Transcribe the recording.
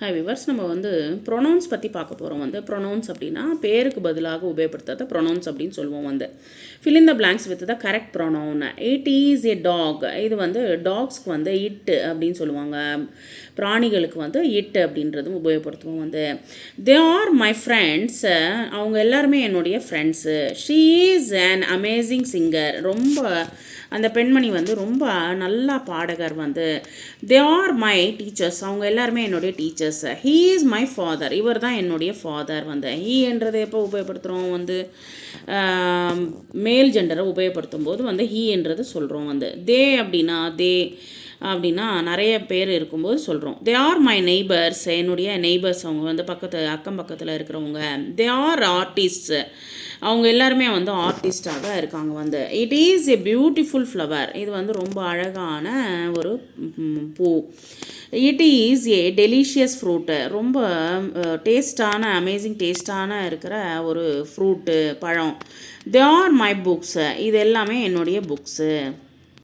Hi viewers, நம்ம pronounce பற்றி பார்க்க போகிறோம். ப்ரொனவுன்ஸ் அப்படின்னா பேருக்கு பதிலாக உபயோகப்படுத்தாத ப்ரொனவுன்ஸ் அப்படின்னு சொல்லுவோம். fill in the blanks with the correct pronoun. It is a dog. இது டாக்ஸ்க்கு இட் அப்படின்னு சொல்லுவாங்க. பிராணிகளுக்கு இட் அப்படின்றதும் உபயோகப்படுத்துவோம். they are my friends. அவங்க எல்லாருமே என்னுடைய friends. she is an amazing singer. ரொம்ப அந்த பெண்மணி ரொம்ப நல்லா பாடகர். they are my teachers. அவங்க எல்லாருமே என்னுடைய teachers. he is my father. இவர் தான் என்னுடைய ஃபாதர். he என்றதை எப்போ உபயோகப்படுத்துகிறோம்? மேல் ஜெண்டரை உபயோகப்படுத்தும் போது he என்றது சொல்கிறோம். they அப்படின்னா நிறைய பேர் இருக்கும்போது சொல்கிறோம். they are my neighbors. என்னுடைய நெய்பர்ஸ், அவங்க அக்கம் பக்கத்தில் இருக்கிறவங்க. they are artists. அவங்க எல்லாருமே ஆர்டிஸ்டாக இருக்காங்க. It is a beautiful flower. இது ரொம்ப அழகான ஒரு பூ. It is a delicious fruit. ரொம்ப டேஸ்டான, அமேசிங் டேஸ்டான இருக்கிற ஒரு ஃப்ரூட்டு, பழம். They are my books. இது எல்லாமே என்னுடைய புக்ஸு.